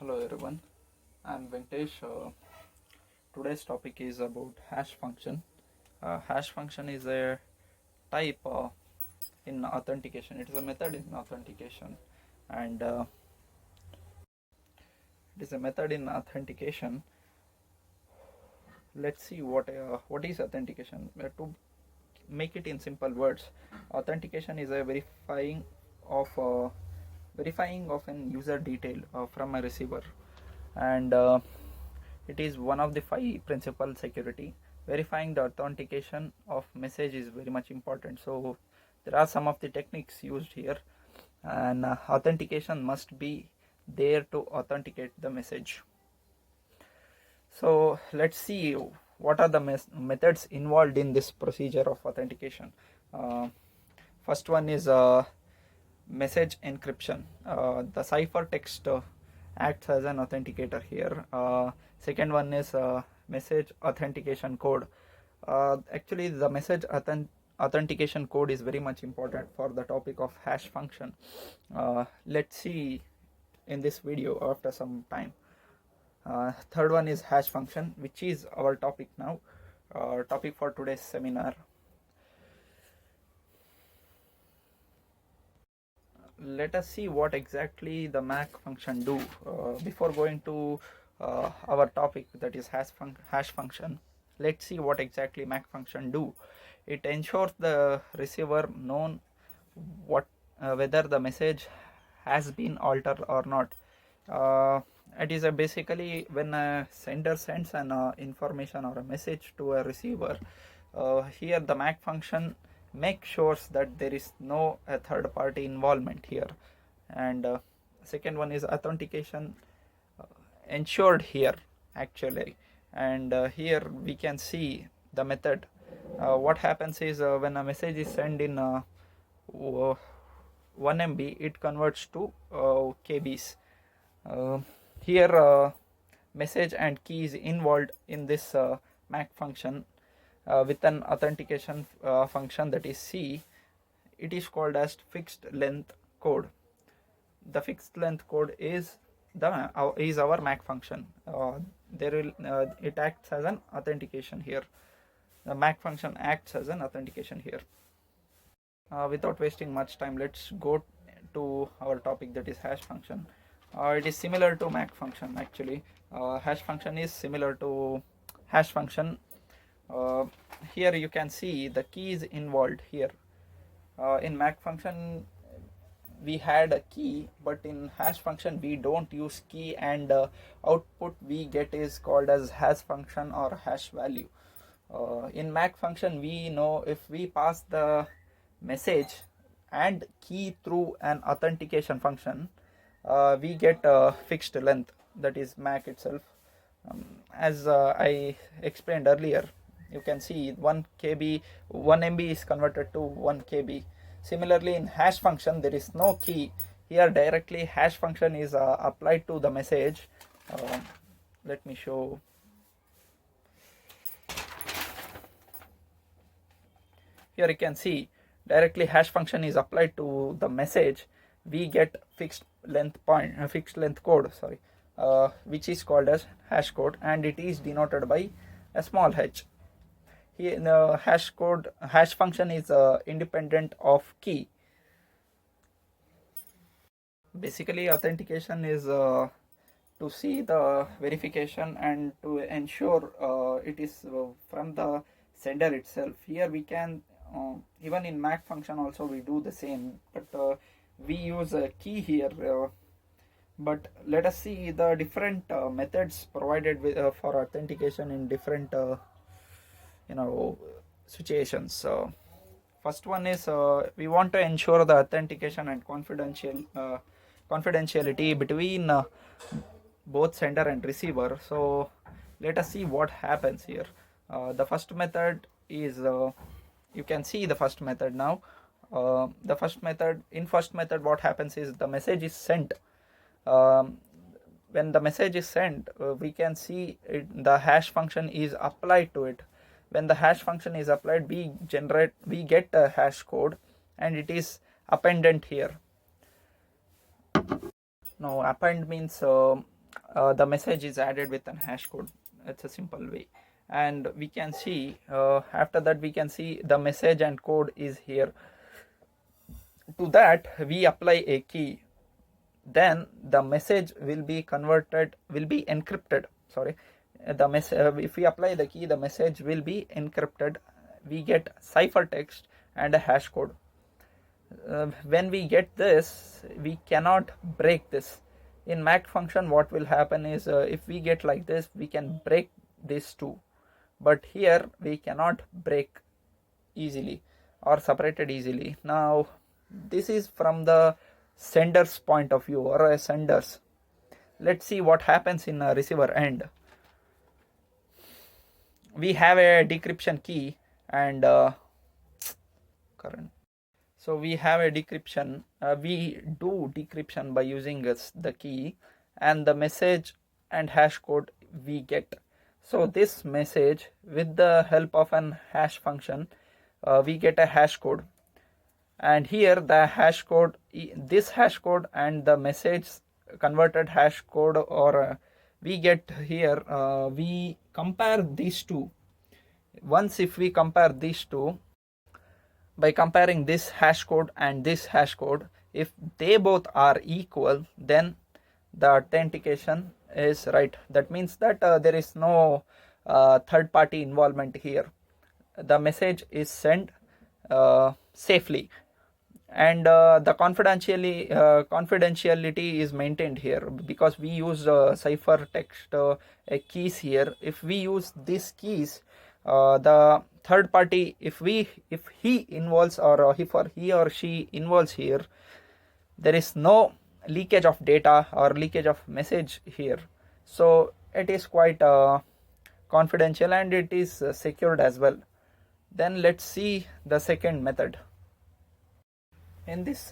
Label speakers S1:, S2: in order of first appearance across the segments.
S1: Hello everyone, I'm Venkatesh. Today's topic is about hash function. Hash function is a type in authentication. It is a method in authentication, and it is a method in authentication. Let's see what is authentication. To make it in simple words, authentication is a of uh, verifying of an user detail from a receiver, and it is one of the five principal security. Verifying the authentication of message is very much important. So there are some of the techniques used here, and authentication must be there to authenticate the message. So let's see what are the methods involved in this procedure of authentication. First one is message encryption. The ciphertext acts as an authenticator here. Second one is message authentication code. Actually, the message authentication code is very much important for the topic of hash function. Let's see in this video after some time. Third one is hash function, which is our topic now, topic for today's seminar. Let us see what exactly the MAC function do. Before going to our topic, that is hash function, let's see what exactly MAC function do. It ensures the receiver known whether the message has been altered or not. It is basically when a sender sends an information or a message to a receiver. Here the MAC function make sure that there is no third party involvement here. And second one is authentication ensured here actually. And here we can see the method. What happens is when a message is sent in 1 MB, it converts to KBs. Here message and key is involved in this MAC function with an authentication function, that is C. It is called as fixed length code. The fixed length code is our MAC function. It acts as an authentication here. The MAC function acts as an authentication here. Without wasting much time, let's go to our topic, that is hash function. It is similar to MAC function actually. Hash function is similar to hash function. Here you can see the keys involved here. In MAC function we had a key, but in hash function we don't use key, and output we get is called as hash function or hash value. In MAC function we know if we pass the message and key through an authentication function, we get a fixed length, that is MAC itself. As I explained earlier, you can see 1 MB is converted to 1 KB. Similarly, in hash function there is no key. Here directly hash function is applied to the message. Let me show. Here you can see directly hash function is applied to the message. We get fixed length code, which is called as hash code, and it is denoted by a small h. Here the hash function is independent of key. Basically authentication is to see the verification and to ensure it is from the sender itself. Here we can even in MAC function also we do the same, but we use a key here. But let us see the different methods provided for authentication in different situations. First one is we want to ensure the authentication and confidentiality between both sender and receiver. So let us see what happens here. The first method is you can see the first method now. The first method what happens is the message is sent. When the message is sent, we can see the hash function is applied to it. When the hash function is applied, we get a hash code, and it is appended here. Now append means the message is added with an hash code. It's a simple way. And we can see after that we can see the message and code is here. To that we apply a key, then the message will be encrypted. Sorry, if we apply the key, the message will be encrypted. We get ciphertext and a hash code. When we get this, we cannot break this. In MAC function, what will happen is if we get like this, we can break these two, but here we cannot break easily or separate it easily. Now this is from the sender's point of view, or a sender's. Let's see what happens in a receiver end. We have a decryption key and current. So we have a decryption. We do decryption by using the key, and the message and hash code we get. So this message, with the help of an hash function, we get a hash code. And here the hash code, this hash code and the message converted hash code, or we get here, we compare these two. Once if we compare these two, by comparing this hash code and this hash code, if they both are equal, then the authentication is right. That means that there is no third party involvement here. The message is sent safely, and the confidentiality is maintained here, because we use ciphertext keys here. If we use these keys, the third party, if he involves, or if he or she involves here, there is no leakage of data or leakage of message here. So it is quite confidential, and it is secured as well. Then let's see the second method. In this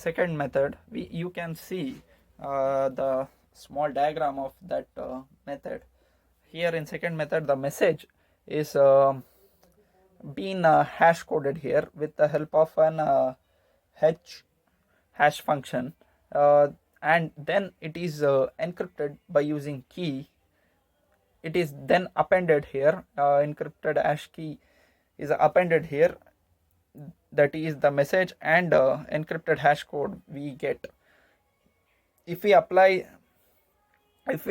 S1: second method, you can see the small diagram of that method. Here in second method, the message is being hash coded here with the help of an hash function, and then it is encrypted by using key. It is then appended here. Encrypted hash key is appended here. That is the message and encrypted hash code we get. If we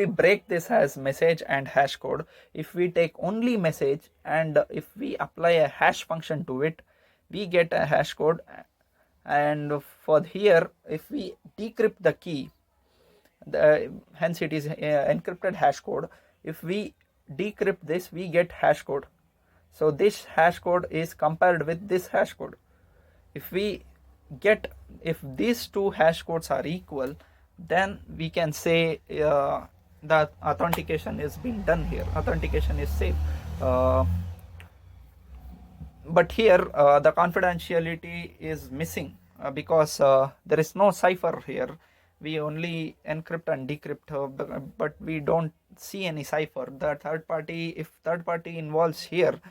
S1: break this as message and hash code, if we take only message and if we apply a hash function to it, we get a hash code. And for here, if we decrypt the key, hence it is encrypted hash code. If we decrypt this, we get hash code. So this hash code is compared with this hash code. If these two hash codes are equal, then we can say that authentication is being done here. Authentication is safe. But here the confidentiality is missing because there is no cipher here. We only encrypt and decrypt, but we don't see any cipher. The third party, if third party involves here,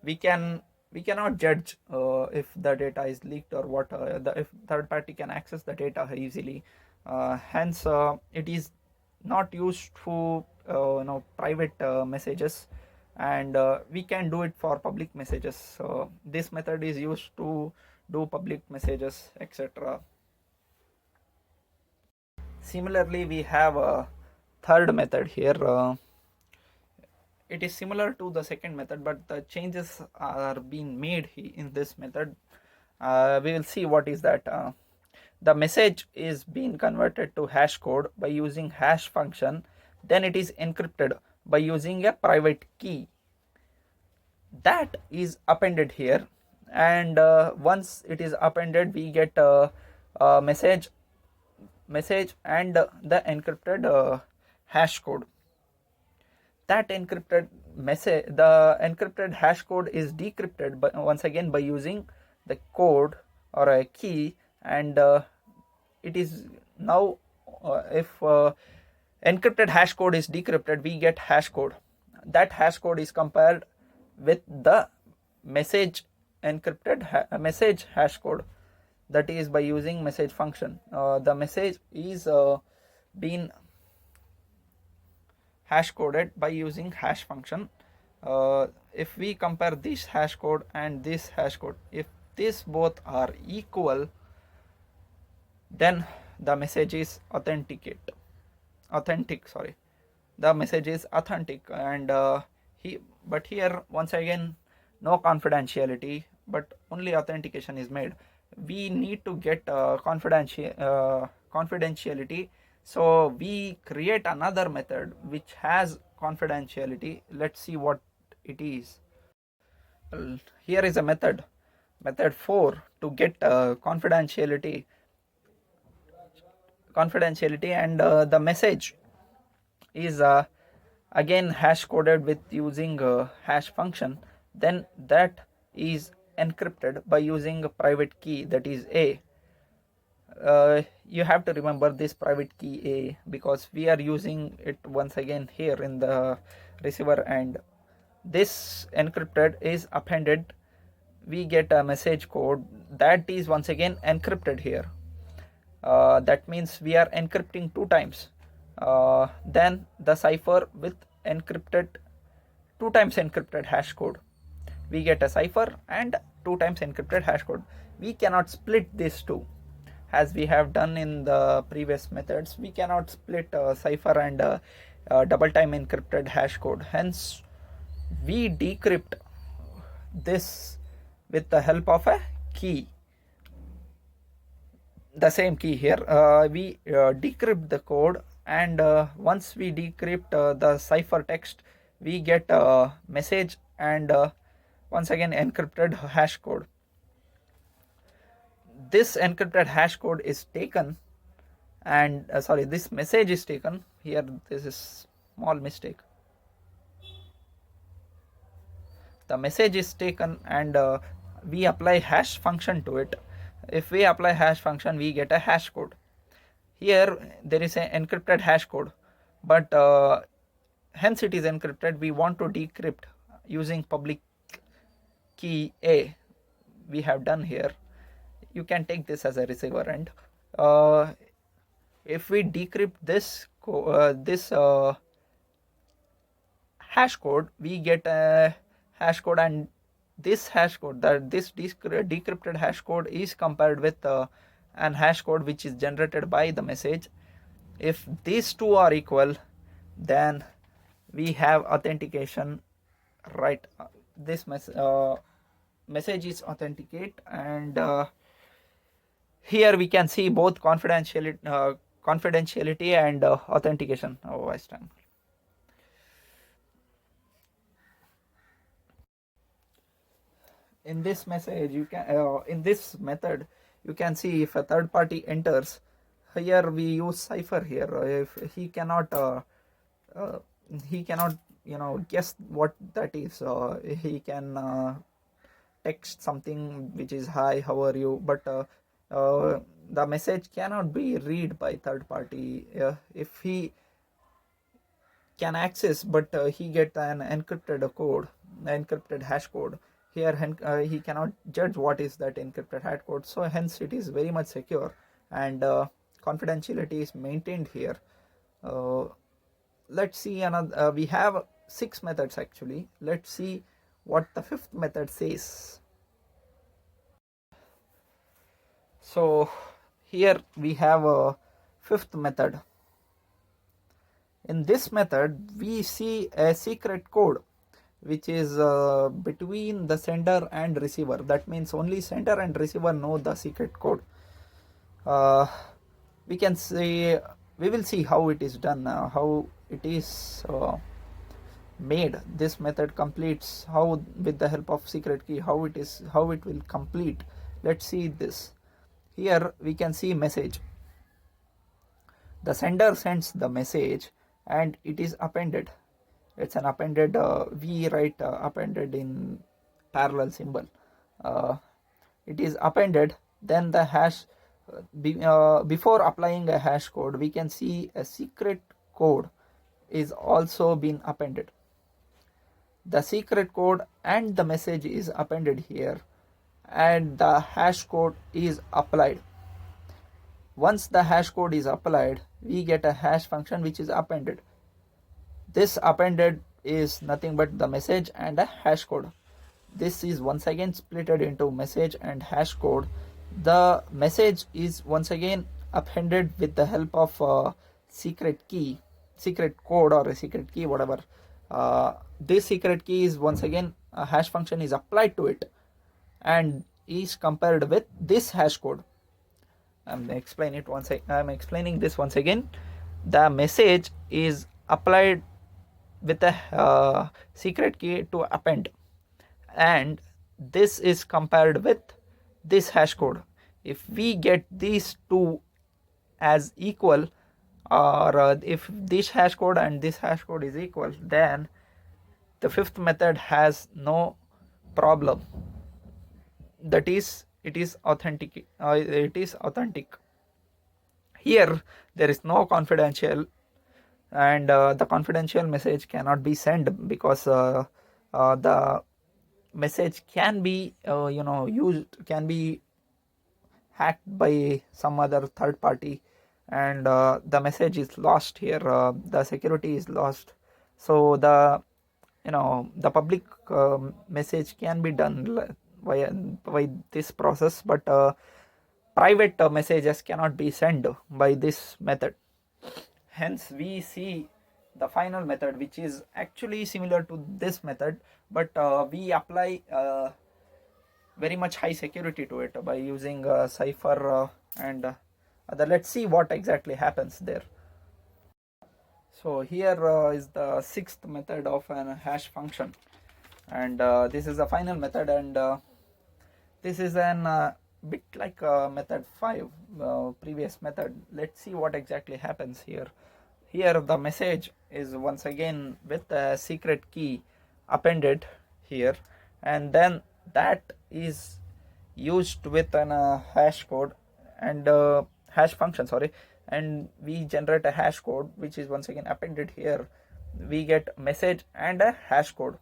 S1: we cannot judge if the data is leaked or what. If third party can access the data easily, hence it is not used to private messages, and we can do it for public messages. So this method is used to do public messages, etc. Similarly, we have a third method here. It is similar to the second method, but the changes are being made in this method. We will see what is that. The message is being converted to hash code by using hash function. Then it is encrypted by using a private key. That is appended here, and once it is appended, we get a message and the encrypted hash code. That encrypted message, the encrypted hash code is decrypted once again by using the code or a key, and it is now if encrypted hash code is decrypted, we get hash code. That hash code is compared with the message encrypted message hash code, that is by using message function. The message is being hash coded by using hash function. If we compare this hash code and this hash code, if these both are equal, then the message is authentic. The message is authentic, and but here once again no confidentiality, but only authentication is made. We need to get confidentiality, so we create another method which has confidentiality. Let's see what it is. Here is a method 4 to get confidentiality, and the message is again hash coded with using hash function. Then that is encrypted by using a private key, that is A. You have to remember this private key A, because we are using it once again here in the receiver, and this encrypted is appended. We get a message code that is once again encrypted here. That means we are encrypting 2 times. Then the cipher with encrypted 2 times encrypted hash code. We get a cipher and 2 times encrypted hash code. We cannot split these two, as we have done in the previous methods. We cannot split cipher and double time encrypted hash code. Hence, we decrypt this with the help of a key. The same key here. We decrypt the code, and once we decrypt the cipher text, we get a message and once again encrypted hash code. This encrypted hash code is taken, and this message is taken. Here this is small mistake. The message is taken, and we apply hash function to it. If we apply hash function, we get a hash code. Here there is an encrypted hash code, but hence it is encrypted. We want to decrypt using public key A. We have done here. You can take this as a receiver, and if we decrypt this hash code, we get a hash code, and this hash code, this decrypted hash code is compared with an hash code which is generated by the message. If these two are equal, then we have authentication, right? This message is authenticate, and here we can see both confidentiality and authentication. Oh, I stand. In this message, you can in this method, you can see if a third party enters. Here we use cipher here. If he cannot guess what that is. He can text something which is, hi, how are you, but the message cannot be read by third party. If he can access, but he get an encrypted hash code. Here he cannot judge what is that encrypted hash code, so hence it is very much secure, and confidentiality is maintained here. Let's see another. We have 6 methods actually. Let's see what the 5th method says. So here we have a 5th method. In this method, we see a secret code which is between the sender and receiver. That means only sender and receiver know the secret code. We will see how it is done, how it is made. This method completes how, with the help of secret key, how it will complete. Let's see this. Here we can see message. The sender sends the message and it is appended. It's an appended, we write appended in parallel symbol. It is appended. Then the hash, before applying a hash code, we can see a secret code is also been appended. The secret code and the message is appended here, and the hash code is applied. Once the hash code is applied, we get a hash function which is appended. This appended is nothing but the message and a hash code. This is once again splitted into message and hash code. The message is once again appended with the help of a secret key, secret code or a secret key, whatever. This secret key is once again a hash function is applied to it and is compared with this hash code. I'm explaining this once again. The message is applied with a secret key to append, and this is compared with this hash code. If we get these two as equal, or if this hash code and this hash code is equal, then the fifth method has no problem. That is, it is authentic. Here there is no confidential, and the confidential message cannot be sent because the message can be can be hacked by some other third party, and the message is lost here. The security is lost, so the public message can be done by this process, but private messages cannot be sent by this method. Hence we see the final method, which is actually similar to this method, but we apply very much high security to it by using cipher and other. Let's see what exactly happens there. So here is the sixth method of an hash function, and this is the final method, and this is an bit like method 5, previous method. Let's see what exactly happens here. Here the message is once again with a secret key appended here, and then that is used with an hash code and hash function, and we generate a hash code which is once again appended here. We get message and a hash code.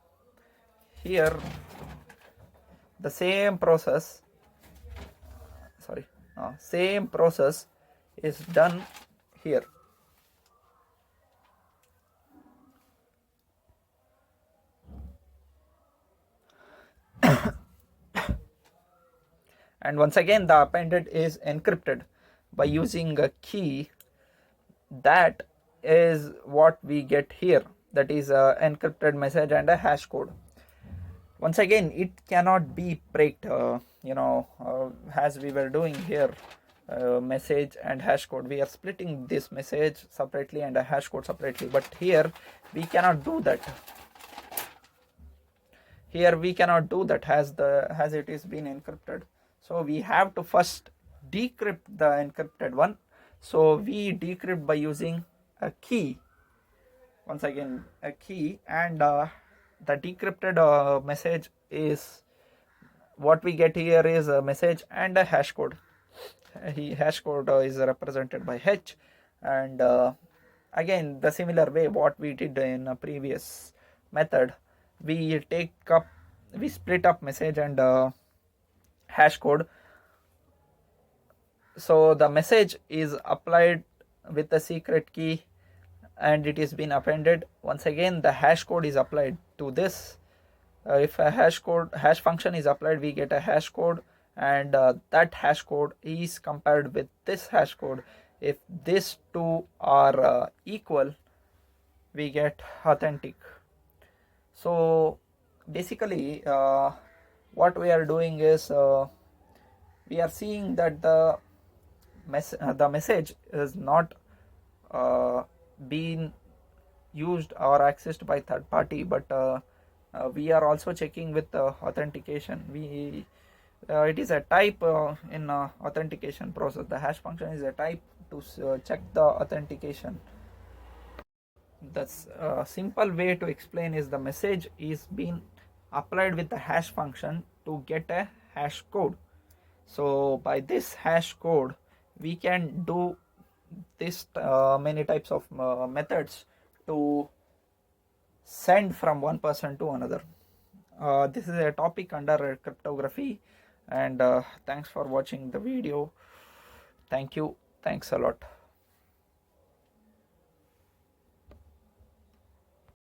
S1: Here the same process is done here. And once again the appended is encrypted by using a key. That is what we get here, that is a encrypted message and a hash code. Once again it cannot be breaked, as we were doing here. Message and hash code, we are splitting this message separately and a hash code separately, but here we cannot do that. As it is been encrypted. So we have to first decrypt the encrypted one. So we decrypt by using a key. Once again a key, and the decrypted message is what we get here is a message and a hash code. Hash code is represented by H, and again the similar way what we did in a previous method, we split up message and hash code. So the message is applied with a secret key and it is been appended. Once again the hash code is applied to this. If a hash function is applied, we get a hash code, and that hash code is compared with this hash code. If these two are equal, we get authentic. So basically what we are doing is we are seeing that the message is not being used or accessed by third party, but we are also checking with authentication. It is a type in authentication process. The hash function is a type to check the authentication. That's a simple way to explain is the message is being applied with the hash function to get a hash code. So by this hash code we can do this many types of methods to send from one person to another. This is a topic under cryptography, and thanks for watching the video. Thank you. Thanks a lot.